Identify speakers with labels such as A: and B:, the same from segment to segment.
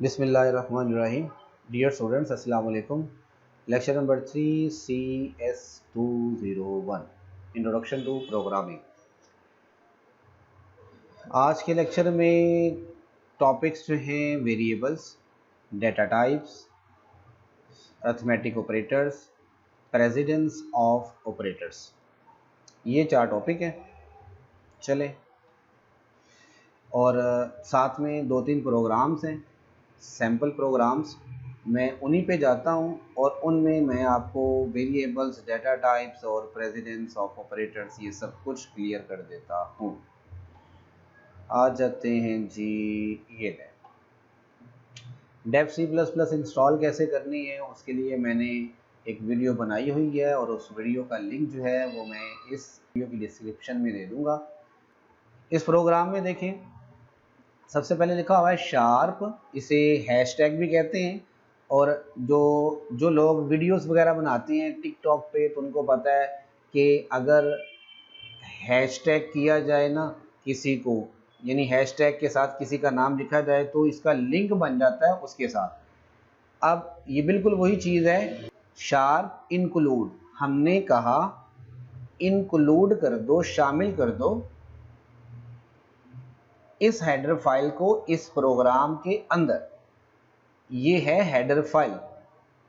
A: बिस्मिल्लाहिर्रहमानिर्रहीम। Dear students, अस्सलाम वालेकुम। Lecture number 3 CS201 introduction to programming. आज के लेक्चर में टॉपिक्स जो हैं variables, data types, arithmetic operators, precedence of operators, ये 4 टॉपिक हैं। चले, और साथ में 2-3 प्रोग्राम्स हैं, सैम्पल प्रोग्राम्स। मैं उन्हीं पे जाता हूं और उनमें मैं आपको वेरिएबल्स, डेटा टाइप्स और प्रेसिडेंस ऑफ ऑपरेटर्स ये सब कुछ क्लियर कर देता हूं। आ जाते हैं जी, ये डेव C++ इंस्टॉल कैसे करनी है, उसके लिए मैंने एक वीडियो बनाई हुई है और उस वीडियो का लिंक जो है वो मैं इस वीडियो की डिस्क्रिप्शन में दे दूंगा। इस प्रोग्राम में देखें, सबसे पहले लिखा हुआ है शार्प, इसे हैशटैग भी कहते हैं। और जो लोग वीडियोस वगैरह बनाते हैं टिकटॉक पे, तो उनको पता है कि अगर हैशटैग किया जाए ना किसी को, यानी हैशटैग के साथ किसी का नाम लिखा जाए तो इसका लिंक बन जाता है उसके साथ। अब ये बिल्कुल वही चीज़ है, शार्प इंक्लूड। हमने कहा इंक्लूड कर दो, शामिल कर दो इस हेडर फाइल को इस प्रोग्राम के अंदर। ये है हेडर फाइल।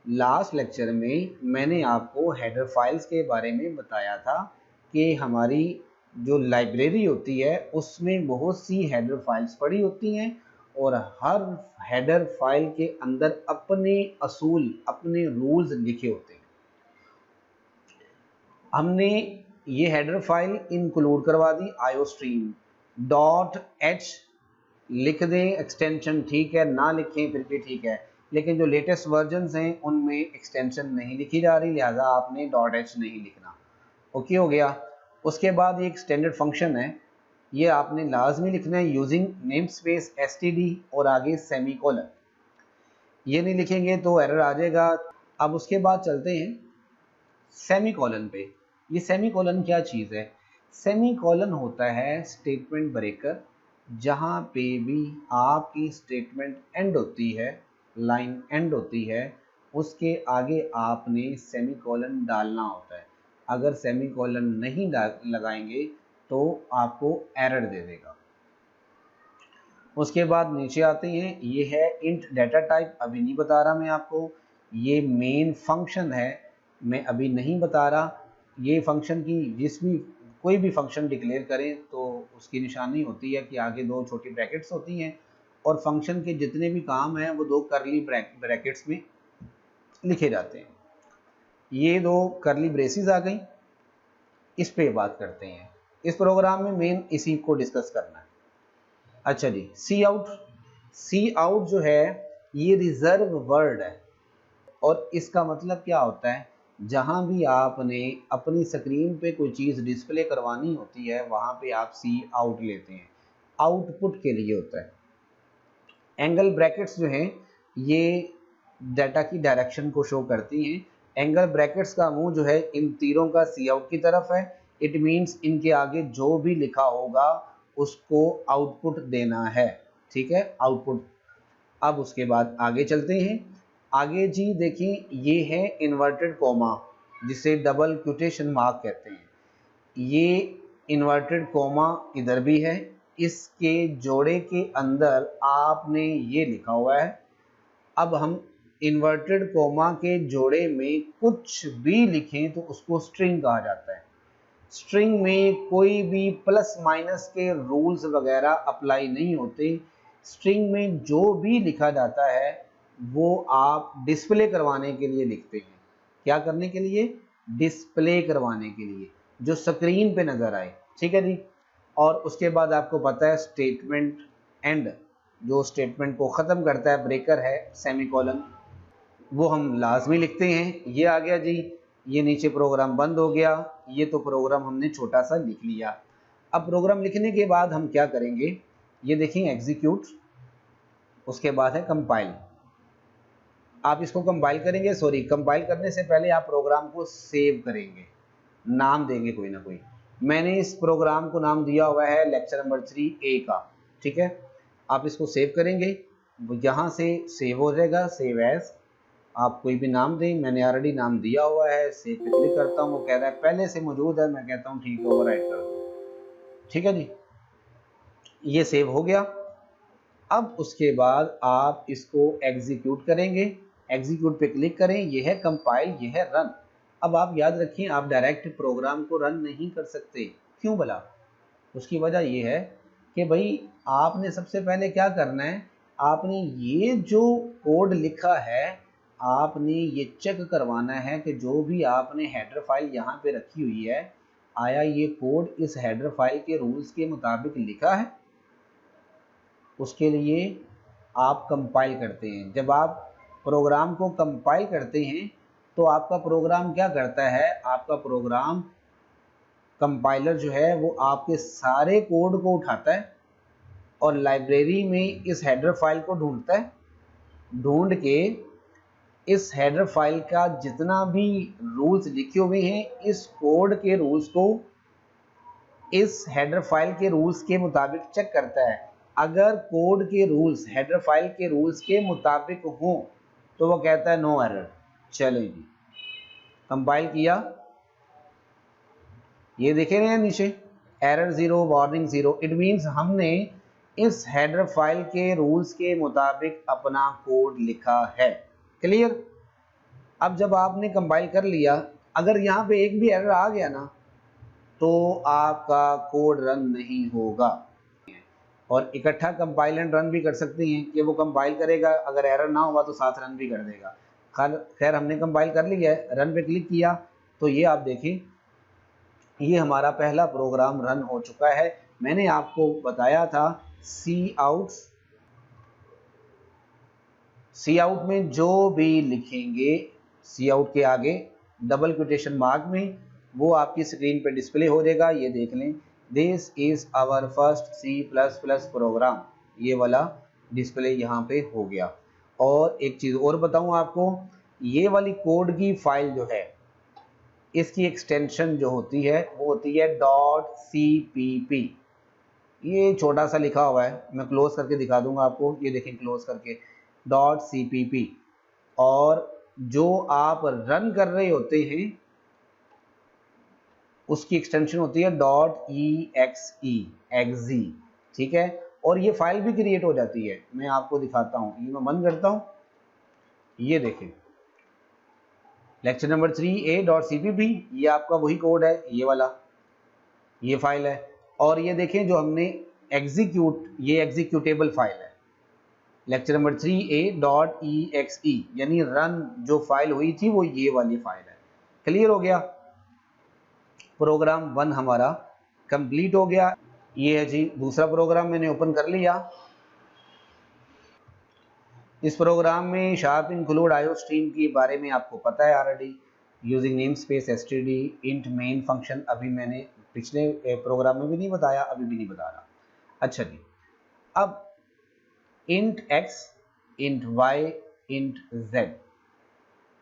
A: लास्ट लेक्चर में मैंने आपको हेडर फाइल्स के बारे में बताया था कि हमारी जो लाइब्रेरी होती है उसमें बहुत सी हेडर फाइल्स पड़ी होती हैं और हर हेडर फाइल के अंदर अपने असूल, अपने रूल्स लिखे होते हैं। हमने ये हेडर फाइल इंक्लूड करवा दी, iostream.h लिख दें एक्सटेंशन, ठीक है, ना लिखें फिर भी ठीक है, लेकिन जो लेटेस्ट वर्जन्स हैं उनमें एक्सटेंशन नहीं लिखी जा रही, लिहाजा आपने .h नहीं लिखना। ओके हो गया। उसके बाद ये एक स्टैंडर्ड फंक्शन है, ये आपने लाजमी लिखना है यूजिंग नेम स्पेस std और आगे सेमीकोलन। ये नहीं लिखेंगे तो एरर आ जाएगा। अब उसके बाद चलते हैं सेमीकोलन पे। ये सेमीकोलन क्या चीज़ है? सेमीकोलन होता है स्टेटमेंट ब्रेकर। जहाँ पे भी आपकी स्टेटमेंट एंड होती है, लाइन एंड होती है, उसके आगे आपने सेमीकोलन डालना होता है। अगर सेमीकोलन नहीं लगाएंगे तो आपको एरर दे देगा। उसके बाद नीचे आते हैं, ये है इंट डेटा टाइप। अभी नहीं बता रहा मैं आपको, ये मेन फंक्शन है, मैं अभी नहीं बता रहा। ये फंक्शन की जिसमें कोई भी फंक्शन डिक्लेयर करें तो उसकी निशानी होती है कि आगे 2 छोटी ब्रैकेट्स होती हैं और फंक्शन के जितने भी काम हैं वो 2 करली ब्रैकेट्स में लिखे जाते हैं। ये 2 करली ब्रेसेस आ गई, इस पे बात करते हैं। इस प्रोग्राम में मेन इसी को डिस्कस करना है। अच्छा जी, सी आउट जो है ये रिजर्व वर्ड है और इसका मतलब क्या होता है, जहां भी आपने अपनी स्क्रीन पे कोई चीज़ डिस्प्ले करवानी होती है वहां पे आप सी आउट लेते हैं, आउटपुट के लिए होता है। एंगल ब्रैकेट्स जो हैं ये डाटा की डायरेक्शन को शो करती हैं। एंगल ब्रैकेट्स का मुंह जो है इन तीरों का सी आउट की तरफ है। इट मीन्स इनके आगे जो भी लिखा होगा उसको आउटपुट देना है, ठीक है, आउटपुट। अब उसके बाद आगे चलते हैं। आगे जी देखिए, ये है इन्वर्टेड कोमा, जिसे डबल क्वोटेशन मार्क कहते हैं। ये इन्वर्टेड कोमा इधर भी है, इसके जोड़े के अंदर आपने ये लिखा हुआ है। अब हम इन्वर्टेड कोमा के जोड़े में कुछ भी लिखें तो उसको स्ट्रिंग कहा जाता है। स्ट्रिंग में कोई भी प्लस माइनस के रूल्स वगैरह अप्लाई नहीं होते। स्ट्रिंग में जो भी लिखा जाता है वो आप डिस्प्ले करवाने के लिए लिखते हैं। क्या करने के लिए? डिस्प्ले करवाने के लिए, जो स्क्रीन पे नजर आए, ठीक है जी। और उसके बाद आपको पता है स्टेटमेंट एंड, जो स्टेटमेंट को ख़त्म करता है, ब्रेकर है सेमीकोलन, वो हम लाजमी लिखते हैं। ये आ गया जी, ये नीचे प्रोग्राम बंद हो गया। ये तो प्रोग्राम हमने छोटा सा लिख लिया। अब प्रोग्राम लिखने के बाद हम क्या करेंगे, ये देखें एग्जीक्यूट, उसके बाद है कंपाइल। आप इसको कंपाइल करेंगे, सॉरी, कंपाइल करने से पहले आप प्रोग्राम को सेव करेंगे, नाम देंगे कोई ना कोई। मैंने इस प्रोग्राम को नाम दिया हुआ है लेक्चर नंबर 3A का, ठीक है। आप इसको सेव करेंगे। यहाँ से सेव हो जाएगा, सेव एज। आप कोई भी नाम दें, मैंने ऑलरेडी नाम दिया हुआ है, सेव पे क्लिक करता हूँ, वो कह रहा है पहले से मौजूद है, मैं कहता हूँ ठीक है ओवरराइट कर दो। ठीक है जी, ये सेव हो गया। अब उसके बाद आप इसको एग्जीक्यूट करेंगे, एग्जीक्यूट पे क्लिक करें, ये है कंपाइल, ये है रन। अब आप याद रखिए, आप डायरेक्ट प्रोग्राम को रन नहीं कर सकते। क्यों भला? उसकी वजह ये है कि भाई आपने सबसे पहले क्या करना है, आपने ये जो कोड लिखा है आपने ये चेक करवाना है कि जो भी आपने हेडर फाइल यहाँ पे रखी हुई है, आया ये कोड इस हेडर फाइल के रूल्स के मुताबिक लिखा है। उसके लिए आप कंपाइल करते हैं। जब आप प्रोग्राम को कंपाइल करते हैं तो आपका प्रोग्राम क्या करता है, आपका प्रोग्राम कंपाइलर जो है वो आपके सारे कोड को उठाता है और लाइब्रेरी में इस हेडर फाइल को ढूंढता है, ढूंढ के इस हेडर फाइल का जितना भी रूल्स लिखे हुए हैं इस कोड के रूल्स को इस हेडर फाइल के रूल्स के मुताबिक चेक करता है। अगर कोड के रूल्स हेडर फाइल के रूल्स के मुताबिक हों तो वो कहता है नो एरर। चलेगी, कंपाइल किया, ये देखे रहे हैं नीचे एरर 0 वार्निंग 0। इट मीन्स हमने इस हेडर फाइल के रूल्स के मुताबिक अपना कोड लिखा है। क्लियर? अब जब आपने कंपाइल कर लिया, अगर यहाँ पे एक भी एरर आ गया ना तो आपका कोड रन नहीं होगा। और इकट्ठा कंपाइल एंड रन भी कर सकते हैं कि वो कंपाइल करेगा, अगर एरर ना हुआ तो साथ रन भी कर देगा। खैर हमने कंपाइल कर लिया है, रन पे क्लिक किया तो ये आप देखें ये हमारा पहला प्रोग्राम रन हो चुका है। मैंने आपको बताया था सी आउट में जो भी लिखेंगे सी आउट के आगे डबल कोटेशन मार्क में, वो आपकी स्क्रीन पे डिस्प्ले हो जाएगा। ये देख लें, this is our first C++ program, ये वाला डिस्प्ले यहाँ पे हो गया। और एक चीज़ और बताऊँ आपको, ये वाली कोड की फाइल जो है इसकी एक्सटेंशन जो होती है वो होती है .cpp। ये छोटा सा लिखा हुआ है, मैं क्लोज करके दिखा दूंगा आपको, ये देखें क्लोज करके .cpp। और जो आप रन कर रहे होते हैं उसकी एक्सटेंशन होती है .exe। ठीक है, और ये फाइल भी क्रिएट हो जाती है। मैं आपको दिखाता हूँ, ये मैं बंद करता हूँ, ये देखें लेक्चर नंबर 3a.cpp, ये आपका वही कोड है, ये वाला, ये फाइल है। और ये देखें जो हमने एग्जीक्यूट, ये एग्जीक्यूटेबल फाइल है लेक्चर नंबर 3a.exe, यानी रन जो फाइल हुई थी वो ये वाली फाइल है। क्लियर हो गया? प्रोग्राम 1 हमारा कंप्लीट हो गया। ये है जी दूसरा प्रोग्राम, मैंने ओपन कर लिया। इस प्रोग्राम में शार्प इंक्लूड आईओ स्ट्रीम के बारे में आपको पता है already, using name space std int main function. अभी मैंने पिछले प्रोग्राम में भी नहीं बताया, अभी भी नहीं बता रहा। अच्छा जी, अब int x, int y, int z,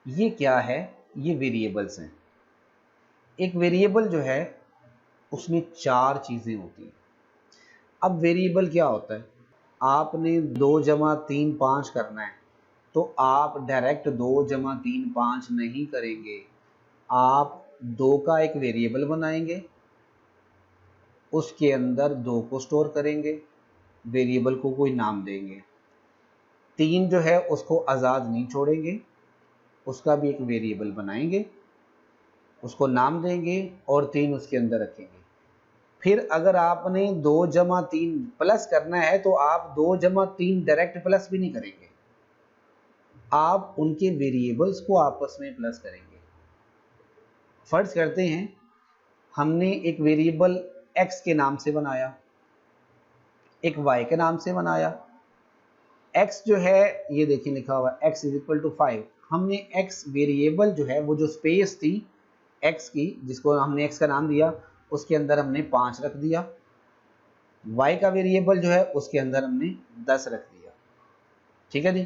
A: ये क्या है? ये वेरिएबल्स हैं। एक वेरिएबल जो है उसमें 4 चीज़ें होती हैं। अब वेरिएबल क्या होता है, आपने 2 जमा 3 5 करना है तो आप डायरेक्ट 2 जमा 3 5 नहीं करेंगे, आप 2 का एक वेरिएबल बनाएंगे, उसके अंदर 2 को स्टोर करेंगे, वेरिएबल को कोई नाम देंगे। 3 जो है उसको आज़ाद नहीं छोड़ेंगे, उसका भी एक वेरिएबल बनाएंगे, उसको नाम देंगे और 3 उसके अंदर रखेंगे। फिर अगर आपने 2 जमा 3 प्लस करना है तो आप 2 जमा 3 डायरेक्ट प्लस भी नहीं करेंगे, आप उनके वेरिएबल्स को आपस में प्लस करेंगे। फर्ज करते हैं हमने एक वेरिएबल x के नाम से बनाया, एक y के नाम से बनाया। x जो है ये देखिए लिखा हुआ x = 5। हमने x वेरिएबल जो है वो जो स्पेस थी x की, जिसको हमने x का नाम दिया, उसके अंदर हमने 5 रख दिया। y का वेरिएबल जो है उसके अंदर हमने 10 रख दिया। ठीक है जी,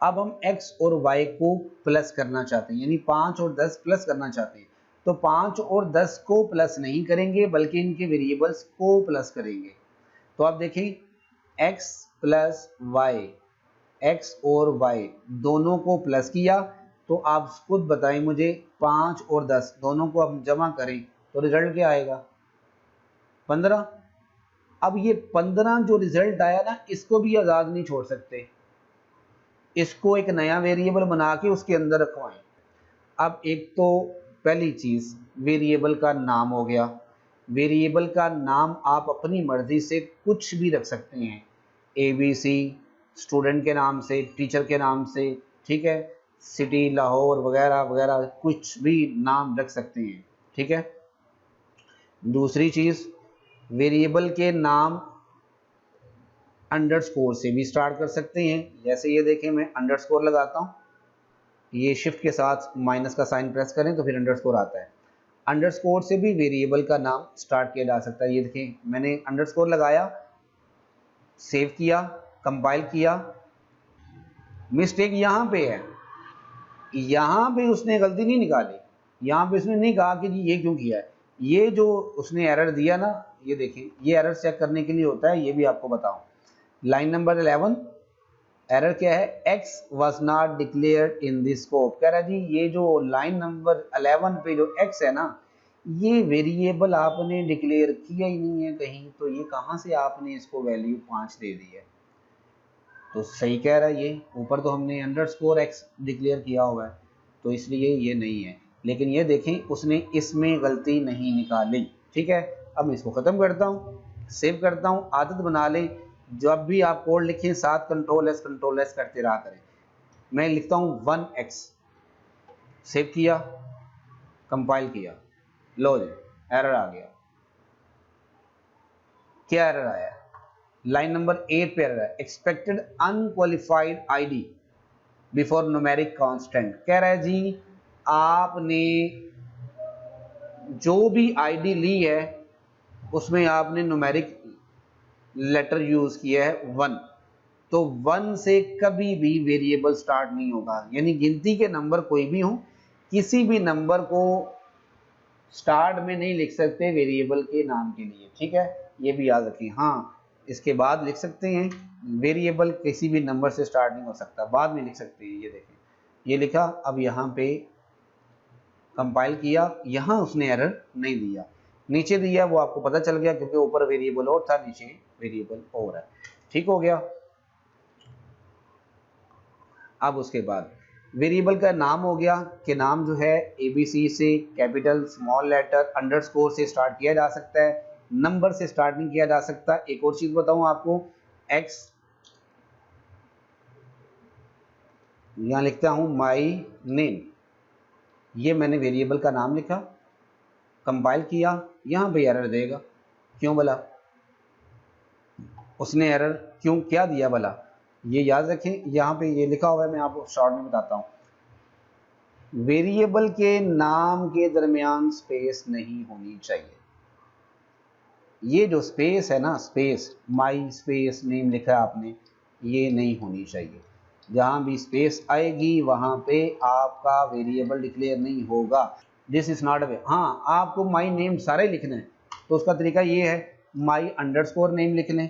A: अब हम x और y को प्लस करना चाहते हैं, यानी 5 और 10 प्लस करना चाहते हैं, तो 5 और 10 को प्लस नहीं करेंगे बल्कि इनके वेरिएबल्स को प्लस करेंगे। तो आप देखें x प्लस वाई, x और y दोनों को प्लस किया, तो आप खुद बताएं मुझे 5 और 10 दोनों को हम जमा करें तो रिजल्ट क्या आएगा? 15। अब ये 15 जो रिजल्ट आया ना, इसको भी आज़ाद नहीं छोड़ सकते, इसको एक नया वेरिएबल बना के उसके अंदर रखवाएं। अब एक तो पहली चीज़ वेरिएबल का नाम हो गया। वेरिएबल का नाम आप अपनी मर्जी से कुछ भी रख सकते हैं, ABC स्टूडेंट के नाम से, टीचर के नाम से, ठीक है, सिटी लाहौर वगैरह वगैरह कुछ भी नाम रख सकते हैं, ठीक है। दूसरी चीज़ वेरिएबल के नाम अंडरस्कोर से भी स्टार्ट कर सकते हैं। जैसे ये देखें, मैं अंडरस्कोर लगाता हूँ, ये शिफ्ट के साथ माइनस का साइन प्रेस करें तो फिर अंडरस्कोर आता है। अंडरस्कोर से भी वेरिएबल का नाम स्टार्ट किया जा सकता है। ये देखें, मैंने अंडरस्कोर लगाया, सेव किया, कंपाइल किया। मिस्टेक यहाँ पे है, यहाँ पे उसने गलती नहीं निकाली, यहाँ पे उसने नहीं कहा कि जी ये क्यों किया है। ये जो उसने एरर दिया ना, ये देखें, ये एरर चेक करने के लिए होता है, ये भी आपको बताऊं। लाइन नंबर 11 एरर क्या है? x was not declared in the scope। कह रहा है जी ये जो लाइन नंबर 11 पे जो x है ना, ये वेरिएबल आपने डिक्लेयर किया ही नहीं है कहीं, तो ये कहाँ से आपने इसको वैल्यू 5 दे दी है? तो सही कह रहा है, ये ऊपर तो हमने अंडरस्कोर x डिक्लेयर किया हुआ है, तो इसलिए ये नहीं है। लेकिन ये देखें, उसने इसमें गलती नहीं निकाली, ठीक है। अब मैं इसको ख़त्म करता हूँ, सेव करता हूँ। आदत बना लें, जब भी आप कोड लिखें साथ कंट्रोल एस करते रहा करें। मैं लिखता हूँ 1x, सेव किया, कंपाइल किया, लो जी एरर आ गया। क्या एरर आया? लाइन नंबर 8 पे एरर है, expected unqualified ID before numeric constant. कह रहा है जी आपने जो भी आईडी ली है उसमें आपने न्यूमेरिक लेटर यूज किया है 1, तो 1 से कभी भी वेरिएबल स्टार्ट नहीं होगा। यानी गिनती के नंबर कोई भी हो, किसी भी नंबर को स्टार्ट में नहीं लिख सकते वेरिएबल के नाम के लिए, ठीक है, ये भी याद रखिए। हाँ, इसके बाद लिख सकते हैं, वेरिएबल किसी भी नंबर से स्टार्ट नहीं हो सकता, बाद में लिख सकते हैं। ये देखें, ये लिखा, अब यहाँ पे कंपाइल किया, यहाँ उसने एरर नहीं दिया, नीचे दिया वो आपको पता चल गया क्योंकि ऊपर वेरिएबल और था, नीचे वेरिएबल और है, ठीक हो गया। अब उसके बाद वेरिएबल का नाम हो गया कि नाम जो है ABC से, कैपिटल, स्मॉल लेटर, अंडरस्कोर से स्टार्ट किया जा सकता है, नंबर से स्टार्ट नहीं किया जा सकता। एक और चीज बताऊं आपको, x यहां लिखता हूं माई नेम, ये मैंने वेरिएबल का नाम लिखा, कंपाइल किया, यहां पे एरर देगा। क्यों भला? उसने एरर क्यों क्या दिया भला? ये याद रखें, यहाँ पे ये लिखा हुआ है, मैं आपको शॉर्ट में बताता हूँ। वेरिएबल के नाम के दरमियान स्पेस नहीं होनी चाहिए। ये जो स्पेस है ना, स्पेस, माई स्पेस नेम लिखा है आपने, ये नहीं होनी चाहिए। जहाँ भी स्पेस आएगी वहाँ पे आपका वेरिएबल डिक्लेयर नहीं होगा। दिस इज नॉट वे। हाँ, आपको माई नेम सारे लिखने हैं, तो उसका तरीका ये है, माई अंडरस्कोर नेम लिख लें,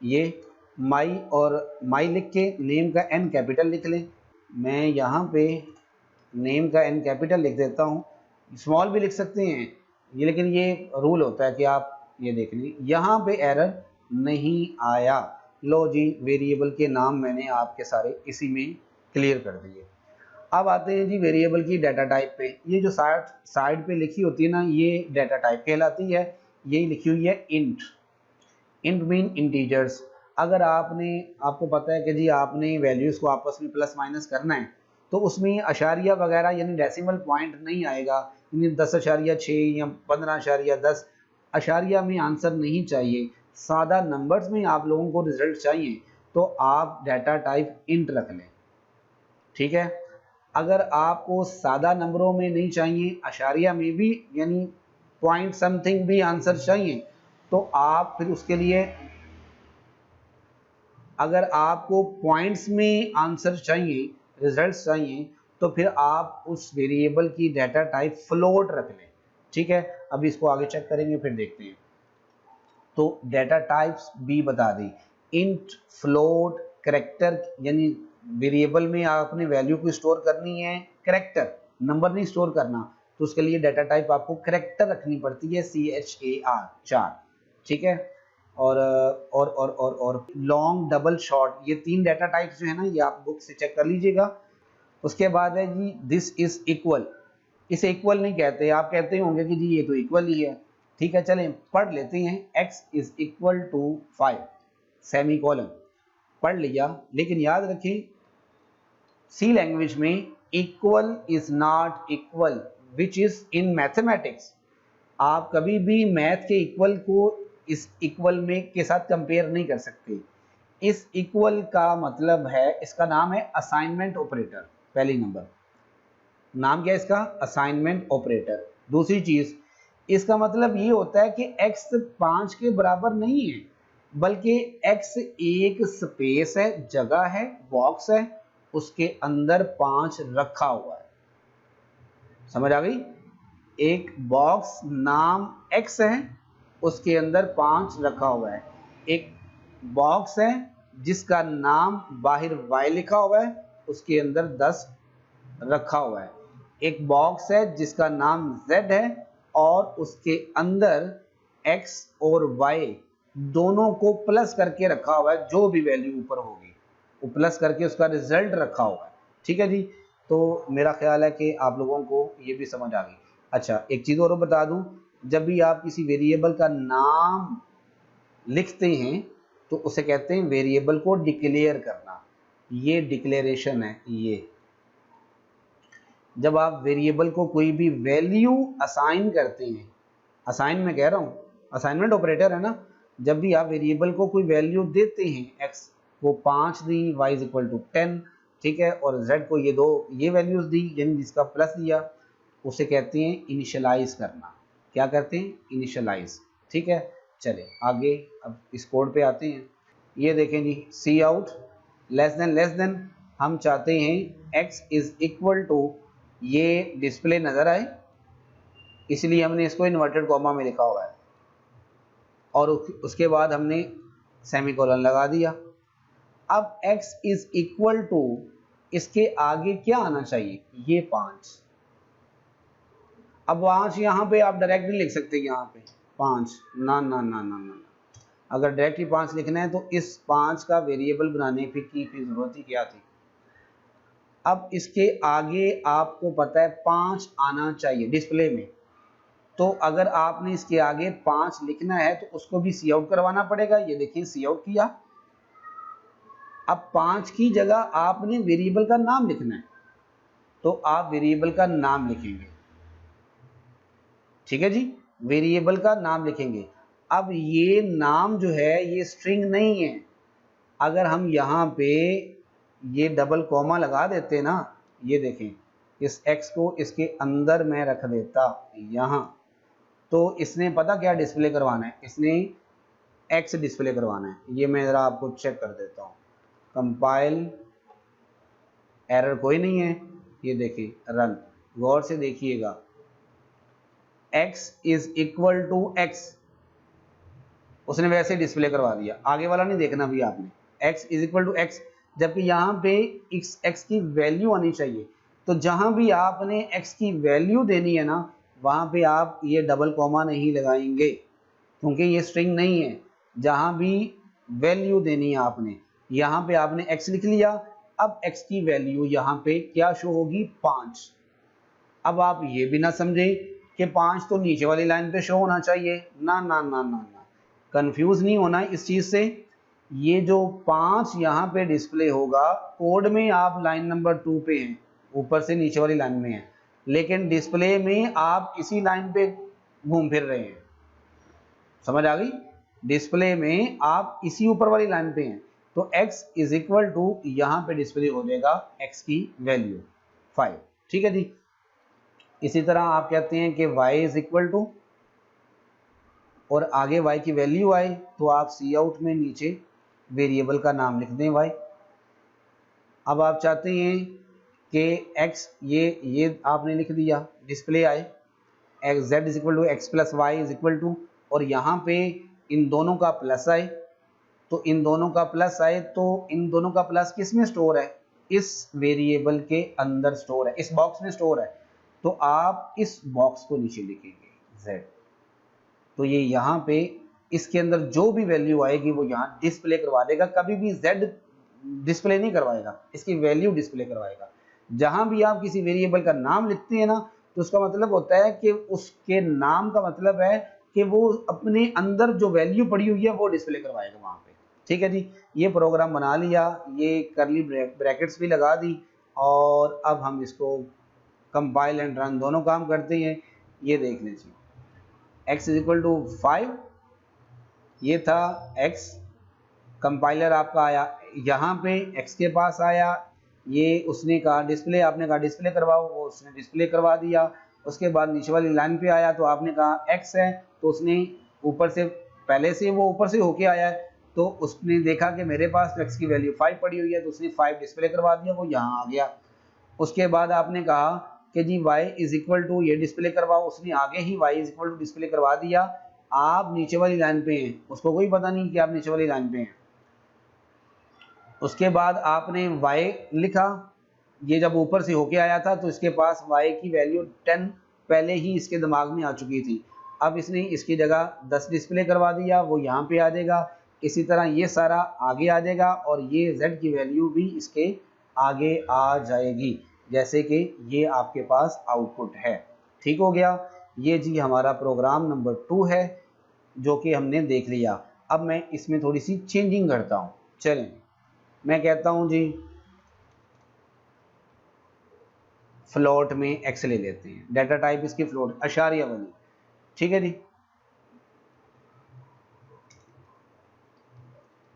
A: ये माई और माई लिख के नेम का एन कैपिटल लिख लें। मैं यहाँ पे नेम का एन कैपिटल लिख देता हूँ, स्मॉल भी लिख सकते हैं ये, लेकिन ये रूल होता है कि आप ये देख लीजिए, यहाँ पे एरर नहीं आया। लो जी, वेरिएबल के नाम मैंने आपके सारे इसी में क्लियर कर दिए। अब आते हैं जी वेरिएबल की डाटा टाइप पे। ये जो साइड पे लिखी होती है ना, ये डाटा टाइप कहलाती है। यही लिखी हुई है इंट। Int mean integers. अगर आपको पता है कि जी आपने वैल्यूज़ को आपस में प्लस माइनस करना है, तो उसमें अशारिया वगैरह यानी डेसिमल पॉइंट नहीं आएगा, यानी 10.6 या 15.10 अशारिया में आंसर नहीं चाहिए। सादा नंबर्स में आप लोगों को रिजल्ट चाहिए, तो आप डाटा टाइप इंट रख लें, ठीक है। अगर आपको सादा नंबरों में नहीं चाहिए, अशारिया में भी यानी पॉइंट समथिंग भी आंसर चाहिए, तो आप फिर उसके लिए, अगर आपको पॉइंट्स में आंसर चाहिए, रिजल्ट्स चाहिए, तो फिर आप उस वेरिएबल की डाटा टाइप फ्लोट रख लें, ठीक है। अभी इसको आगे चेक करेंगे, फिर देखते हैं। तो डाटा टाइप्स भी बता दी, इंट, फ्लोट, करेक्टर, यानी वेरिएबल में आपने वैल्यू को स्टोर करनी है, करेक्टर, नंबर नहीं स्टोर करना, तो उसके लिए डाटा टाइप आपको करेक्टर रखनी पड़ती है, CHAR, 4, ठीक है। और लॉन्ग, डबल, शॉर्ट, ये 3 डाटा टाइप्स जो है ना, ये आप बुक से चेक कर लीजिएगा। उसके बाद है जी दिस इज इक्वल, इसे इक्वल नहीं कहते, आप कहते होंगे कि जी ये तो इक्वल ही है, ठीक है, चलें पढ़ लेते हैं। x is equal to 5, semicolon, पढ़ लिया, लेकिन याद रखें सी लैंग्वेज में equal is not equal which is in mathematics. आप कभी भी मैथ के इक्वल को इस इक्वल में के साथ कंपेयर नहीं कर सकते। इस इक्वल का मतलब है, इसका नाम है असाइनमेंट ऑपरेटर, पहली नंबर, नाम क्या है इसका, असाइनमेंट ऑपरेटर। दूसरी चीज, इसका मतलब ये होता है कि x 5 के बराबर नहीं है, बल्कि x एक स्पेस है, जगह है, बॉक्स है, उसके अंदर 5 रखा हुआ है। समझ आ गई? एक बॉक्स नाम x है, उसके अंदर 5 रखा हुआ है। एक बॉक्स है जिसका नाम बाहर y लिखा हुआ है, उसके अंदर 10 रखा हुआ है। एक बॉक्स है जिसका नाम z है और उसके अंदर x और y दोनों को प्लस करके रखा हुआ है, जो भी वैल्यू ऊपर होगी वो प्लस करके उसका रिजल्ट रखा हुआ है, ठीक है जी। तो मेरा ख्याल है कि आप लोगों को ये भी समझ आ गई। अच्छा, एक चीज़ और बता दूं, जब भी आप किसी वेरिएबल का नाम लिखते हैं तो उसे कहते हैं वेरिएबल को डिक्लेयर करना, ये डिक्लेरेशन है। ये जब आप वेरिएबल को कोई भी वैल्यू असाइन करते हैं, असाइन में कह रहा हूँ, असाइनमेंट ऑपरेटर है ना, जब भी आप वेरिएबल को कोई वैल्यू देते हैं, x को 5 दी, y इज इक्वल टू 10, ठीक है, और z को ये वैल्यूज दी, यानी जिसका प्लस दिया, उसे कहते हैं इनिशियलाइज करना। क्या करते हैं? इनिशियलाइज, ठीक है। चले आगे, अब इस कोड पे आते हैं। ये देखें जी, सी आउट लेस देन हम चाहते हैं x इज इक्वल टू, ये डिस्प्ले नजर आए, इसलिए हमने इसको इन्वर्टेड कॉमा में लिखा हुआ है, और उसके बाद हमने सेमीकोलन लगा दिया। अब x इज इक्वल टू, इसके आगे क्या आना चाहिए? ये 5। अब 5 यहाँ पे आप डायरेक्ट नहीं लिख सकते, यहाँ पे 5, ना ना ना ना ना, अगर डायरेक्ट ही 5 लिखना है तो इस 5 का वेरिएबल बनाने की जरूरत ही क्या थी। अब इसके आगे आपको पता है 5 आना चाहिए डिस्प्ले में, तो अगर आपने इसके आगे 5 लिखना है तो उसको भी सी आउट करवाना पड़ेगा। ये देखिए सी आउट किया। अब 5 की जगह आपने वेरिएबल का नाम लिखना है, तो आप वेरिएबल का नाम लिखेंगे, ठीक है जी, वेरिएबल का नाम लिखेंगे। अब ये नाम जो है ये स्ट्रिंग नहीं है, अगर हम यहाँ पे ये डबल कॉमा लगा देते ना, ये देखें, इस x को इसके अंदर मैं रख देता यहाँ, तो इसने पता क्या डिस्प्ले करवाना है, इसने x डिस्प्ले करवाना है। ये मैं ज़रा आपको चेक कर देता हूँ, कंपाइल, एरर कोई नहीं है, ये देखिए रन, गौर से देखिएगा, x is equal to x, उसने वैसे डिस्प्ले करवा दिया, आगे वाला नहीं देखना भी आपने, x is equal to x, जबकि यहाँ पे x की वैल्यू आनी चाहिए। तो जहाँ भी आपने x की वैल्यू देनी है ना, वहाँ पे आप ये डबल कॉमा नहीं लगाएंगे, क्योंकि ये स्ट्रिंग नहीं है। जहाँ भी वैल्यू देनी है आपने, यहाँ पे आपने x लिख लिया, अब x की वैल्यू यहाँ पे क्या शो होगी? 5। अब आप ये भी ना समझे कि 5 तो नीचे वाली लाइन पे शो होना चाहिए, ना ना ना ना ना, कंफ्यूज नहीं होना इस चीज़ से। ये जो 5 यहाँ पे डिस्प्ले होगा, कोड में आप लाइन नंबर 2 पे हैं, ऊपर से नीचे वाली लाइन में है, लेकिन डिस्प्ले में आप इसी लाइन पे घूम फिर रहे हैं। समझ आ गई? डिस्प्ले में आप इसी ऊपर वाली लाइन पे हैं, तो x इज इक्वल टू, यहाँ पे डिस्प्ले हो जाएगा x की वैल्यू 5, ठीक है जी। इसी तरह आप कहते हैं कि y इज इक्वल टू, और आगे y की वैल्यू आए तो आप सी आउट में नीचे वेरिएबल का नाम लिख दें y। अब आप चाहते हैं कि x, ये आपने लिख दिया, डिस्प्ले आए x z is equal to x plus y is equal to, और यहाँ पे इन दोनों का प्लस आए, तो इन दोनों का प्लस आए तो इन दोनों का प्लस किस में स्टोर है, इस वेरिएबल के अंदर स्टोर है, इस बॉक्स में स्टोर है। तो आप इस बॉक्स को नीचे लिखेंगे z, तो ये यहाँ पे इसके अंदर जो भी वैल्यू आएगी वो यहाँ डिस्प्ले करवा देगा, कभी भी z डिस्प्ले नहीं करवाएगा, इसकी वैल्यू डिस्प्ले करवाएगा। जहां भी आप किसी वेरिएबल का नाम लिखते हैं ना, तो उसका मतलब होता है कि उसके नाम का मतलब है कि वो अपने अंदर जो वैल्यू पड़ी हुई है वो डिस्प्ले करवाएगा वहां पे। ठीक है जी, ये प्रोग्राम बना लिया, ये करली ब्रैकेट्स भी लगा दी, और अब हम इसको कंपाइल एंड रन दोनों काम करते हैं। ये देख लीजिए, x इज इक्वल टू 5, ये था x, कंपाइलर आपका आया यहाँ पे x के पास आया, ये उसने कहा डिस्प्ले, आपने कहा डिस्प्ले करवाओ, वो उसने डिस्प्ले करवा दिया। उसके बाद नीचे वाली लाइन पे आया तो आपने कहा x है, तो उसने ऊपर से, पहले से वो ऊपर से होके आया है, तो उसने देखा कि मेरे पास x की वैल्यू 5 पड़ी हुई है, तो उसने 5 डिस्प्ले करवा दिया, वो यहाँ आ गया। उसके बाद आपने कहा कि जी y इज इक्वल टू ये डिस्प्ले करवाओ, उसने आगे ही y is equal to display करवा दिया। आप नीचे वाली लाइन पे हैं, उसको कोई पता नहीं कि आप नीचे वाली लाइन पे हैं। उसके बाद आपने y लिखा, ये जब ऊपर से होके आया था तो इसके पास y की वैल्यू 10 पहले ही इसके दिमाग में आ चुकी थी। अब इसने इसकी जगह 10 डिस्प्ले करवा दिया, वो यहाँ पे आ जाएगा। इसी तरह ये सारा आगे आ जाएगा और ये z की वैल्यू भी इसके आगे आ जाएगी, जैसे कि ये आपके पास आउटपुट है। ठीक हो गया, ये जी हमारा प्रोग्राम नंबर 2 है जो कि हमने देख लिया। अब मैं इसमें थोड़ी सी चेंजिंग करता हूँ। चलें, मैं कहता हूं जी फ्लोट में x ले लेते हैं, डाटा टाइप इसकी फ्लोट अशारिया वाली। ठीक है जी,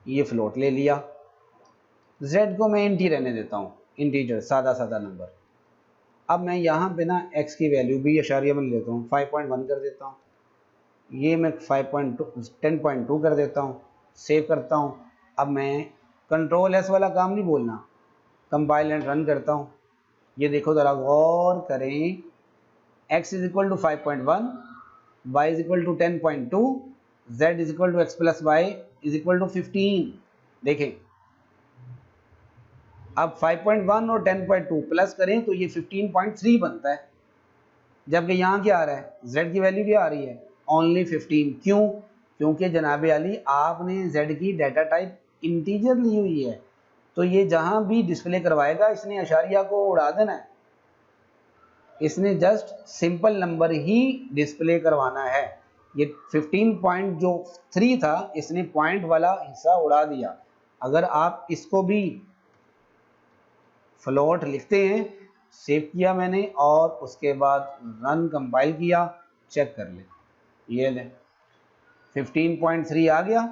A: ये फ्लोट ले लिया, z को मैं इंटी रहने देता हूं, इंटीजर सादा सादा नंबर। अब मैं यहाँ पे ना x की वैल्यू भी अशारिया में लेता हूँ, 5.1 कर देता हूँ, ये मैं 10.2 कर देता हूँ, सेव करता हूँ। अब मैं कंट्रोल एस वाला काम नहीं बोलना, कंपाइल एंड रन करता हूँ। ये देखो ज़रा गौर करें, x is equal to 5.1, y is equal to 10.2, z is equal to x plus y is equal to 15। देखें, अब 5.1 और 10.2 प्लस करें तो ये 15.3 बनता है, जबकि यहाँ क्या आ रहा है, z की वैल्यू क्या आ रही है, ओनली 15। क्यों? क्योंकि जनाबे अली आपने z की डाटा टाइप इंटीजर ली हुई है, तो ये जहां भी डिस्प्ले करवाएगा इसने अशारिया को उड़ा देना है, इसने जस्ट सिंपल नंबर ही डिस्प्ले करवाना है। ये 15.3 था, इसने पॉइंट वाला हिस्सा उड़ा दिया। अगर आप इसको भी फ्लोट लिखते हैं, सेव किया मैंने और उसके बाद रन कंपाइल किया, चेक कर ले, ये ले 15.3 आ गया।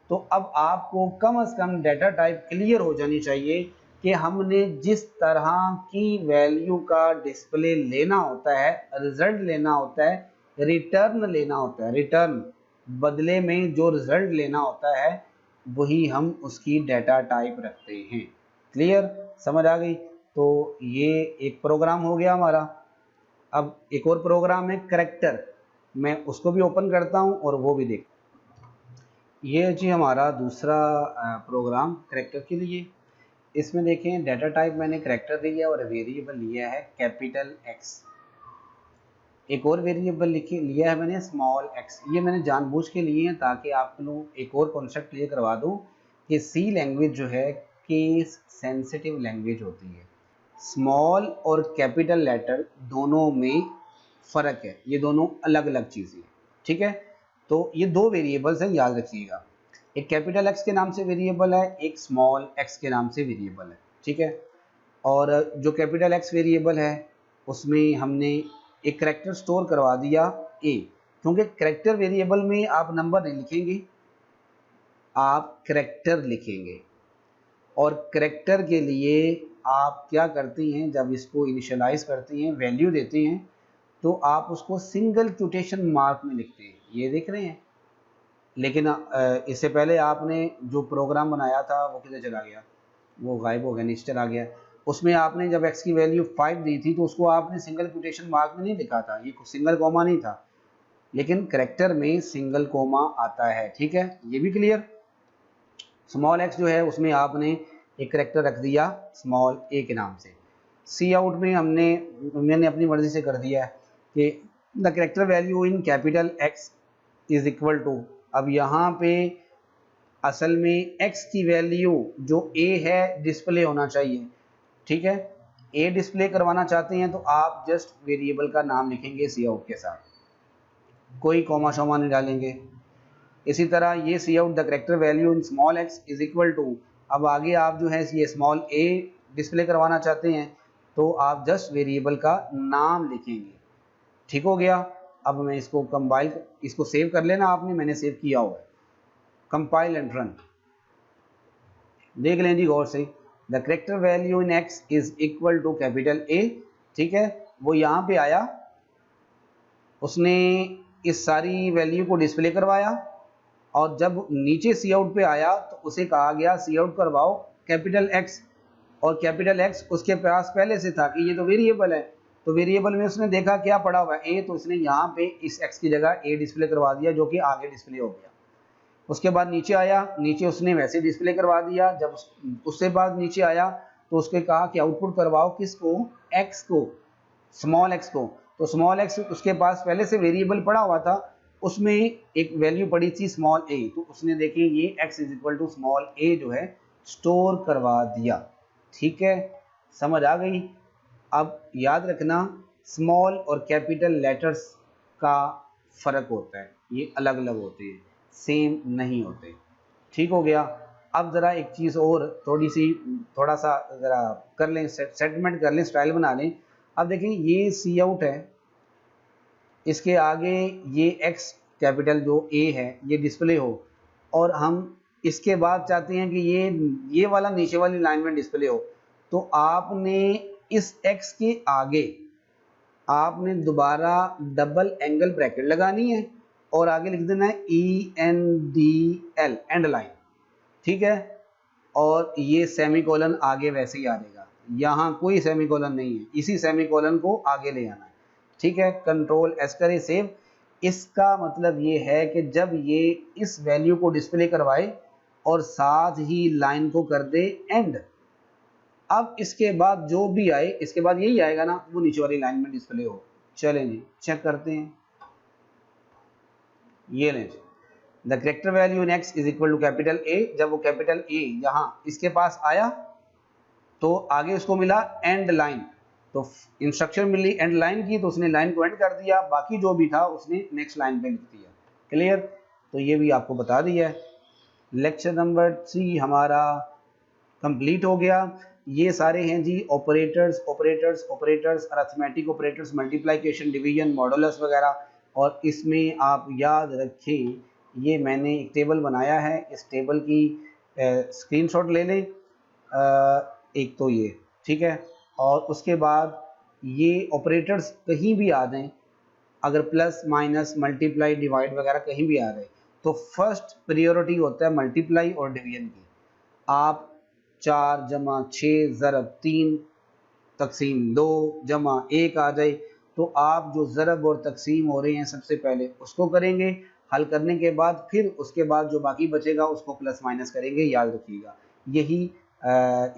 A: तो अब आपको कम से कम डाटा टाइप क्लियर हो जानी चाहिए कि हमने जिस तरह की वैल्यू का डिस्प्ले लेना होता है, रिजल्ट लेना होता है, रिटर्न लेना होता है, रिटर्न बदले में जो रिजल्ट लेना होता है वही हम उसकी डाटा टाइप रखते हैं। क्लियर, समझ आ गई? तो ये एक प्रोग्राम हो गया हमारा। अब एक और प्रोग्राम है करैक्टर, मैं उसको भी ओपन करता हूँ और वो भी देख। ये जी हमारा दूसरा प्रोग्राम करैक्टर के लिए। इसमें देखें डाटा टाइप मैंने करैक्टर लिया और वेरिएबल लिया है कैपिटल X। एक और वेरिएबल लिया है मैंने स्मॉल x। ये मैंने जानबूझ के लिए हैं ताकि आप लोग एक और कॉन्सेप्ट क्लियर करवा दूं कि सी लैंग्वेज जो है केस सेंसिटिव लैंग्वेज होती है। स्मॉल और कैपिटल लेटर दोनों में फ़र्क है, ये दोनों अलग अलग चीज़ें हैं। ठीक है, तो ये दो वेरिएबल्स हैं, याद रखिएगा। एक कैपिटल X के नाम से वेरिएबल है, एक स्मॉल x के नाम से वेरिएबल है। ठीक है, और जो कैपिटल X वेरिएबल है उसमें हमने एक करैक्टर स्टोर करवा दिया a, क्योंकि करैक्टर वेरिएबल में आप नंबर नहीं लिखेंगे, आप करैक्टर लिखेंगे। और करैक्टर के लिए आप क्या करती हैं, जब इसको इनिशियलाइज करती हैं, वैल्यू देते हैं, तो आप उसको सिंगल क्वोटेशन मार्क में लिखते हैं, ये देख रहे हैं। लेकिन इससे पहले आपने जो प्रोग्राम बनाया था वो किधर चला गया, वो गायब हो गया, नीचे चला गया। उसमें आपने जब x की वैल्यू 5 दी थी तो उसको आपने सिंगल क्वोटेशन मार्क में नहीं लिखा था, ये सिंगल कोमा नहीं था, लेकिन करैक्टर में सिंगल कोमा आता है। ठीक है, ये भी क्लियर। स्मॉल एक्स जो है उसमें आपने एक करेक्टर रख दिया स्मॉल ए के नाम से। सी आउट में मैंने अपनी मर्जी से कर दिया है कि the character value in capital X is equal to, अब यहाँ पे असल में x की वैल्यू जो a है डिस्प्ले होना चाहिए, ठीक है। a डिस्प्ले करवाना चाहते हैं तो आप जस्ट वेरिएबल का नाम लिखेंगे सी आउट के साथ, कोई कॉमा शॉमा नहीं डालेंगे। इसी तरह ये cout the character value in small X is equal to, अब आगे आप जो है ये स्मॉल a डिस्प्ले करवाना चाहते हैं तो आप जस्ट वेरिएबल का नाम लिखेंगे, ठीक हो गया। अब मैं इसको कंपाइल, इसको सेव कर लेना आपने, मैंने सेव किया हुआ है। कंपाइल एंड रन, देख लें जी गौर से, the character value in x is equal to capital A, ठीक है। वो यहाँ पे आया, उसने इस सारी वैल्यू को डिस्प्ले करवाया और जब नीचे सी आउट पे आया तो उसे कहा गया सी आउट करवाओ कैपिटल एक्स, और कैपिटल एक्स उसके पास पहले से था कि ये तो वेरिएबल है, तो वेरिएबल में उसने देखा क्या पड़ा हुआ है ए, तो उसने यहाँ पे इस एक्स की जगह ए डिस्प्ले करवा दिया जो कि आगे डिस्प्ले हो गया। उसके बाद नीचे आया, नीचे उसने वैसे डिस्प्ले करवा दिया, जब उससे बाद नीचे आया तो उसके कहा कि आउटपुट करवाओ किसको, एक्स को, स्मॉल एक्स को। तो स्मॉल एक्स उसके पास पहले से वेरिएबल पड़ा हुआ था, उसमें एक वैल्यू पड़ी थी स्मॉल ए, तो उसने देखिए ये x is equal to small A जो है स्टोर करवा दिया, ठीक है, समझ आ गई। अब याद रखना स्मॉल और कैपिटल लेटर्स का फ़र्क होता है, ये अलग अलग होते हैं, सेम नहीं होते, ठीक हो गया। अब ज़रा एक चीज़ और थोड़ा सा ज़रा कर लें, सेटलमेंट कर लें, स्टाइल बना लें। अब देखें ये सी आउट है, इसके आगे ये x कैपिटल जो a है ये डिस्प्ले हो, और हम इसके बाद चाहते हैं कि ये वाला नीचे वाली लाइन में डिस्प्ले हो, तो आपने इस x के आगे आपने दोबारा डबल एंगल ब्रैकेट लगानी है और आगे लिख देना है ENDL, एंड लाइन, ठीक है। और ये सेमीकोलन आगे वैसे ही आ जाएगा, यहाँ कोई सेमीकोलन नहीं है, इसी सेमीकोलन को आगे ले आना है, ठीक है। कंट्रोल एस करें, सेव। इसका मतलब ये है कि जब ये इस वैल्यू को डिस्प्ले करवाए और साथ ही लाइन को कर दे एंड, अब इसके बाद जो भी आए, इसके बाद यही आएगा ना, वो नीचे वाली लाइन में डिस्प्ले हो। चलें जी चेक करते हैं, ये लें जी, the character value in x is equal to capital A, जब वो कैपिटल ए यहाँ इसके पास आया तो आगे उसको मिला एंड लाइन, तो इंस्ट्रक्शन मिली एंड लाइन की, तो उसने लाइन को एंड कर दिया, बाकी जो भी था उसने नेक्स्ट लाइन पे लिख दिया, क्लियर। तो ये भी आपको बता दिया है। लेक्चर नंबर 3 हमारा कंप्लीट हो गया। ये सारे हैं जी operators, arithmetic operators, multiplication, division, modulus वगैरह। और इसमें आप याद रखें ये मैंने एक टेबल बनाया है, इस टेबल की स्क्रीनशॉट ले लें, एक तो ये, ठीक है। और उसके बाद ये ऑपरेटर्स कहीं भी आ जाएं, अगर प्लस माइनस मल्टीप्लाई डिवाइड वगैरह कहीं भी आ रहे, तो फर्स्ट प्रायोरिटी होता है मल्टीप्लाई और डिवीजन की। आप 4 जमा 6 ज़रब 3 तकसीम 2 जमा 1 आ जाए, तो आप जो ज़रब और तकसीम हो रहे हैं सबसे पहले उसको करेंगे, हल करने के बाद फिर उसके बाद जो बाकी बचेगा उसको प्लस माइनस करेंगे, याद रखिएगा। यही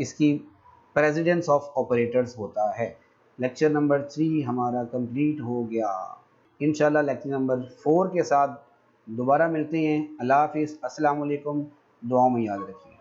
A: इसकी प्रेसिडेंस ऑफ ऑपरेटर्स होता है। लेक्चर नंबर 3 हमारा कंप्लीट हो गया। इंशाल्लाह लेक्चर नंबर 4 के साथ दोबारा मिलते हैं। अल्लाह हाफिज़, अस्सलाम वालेकुम, दुआओं में याद रखिए।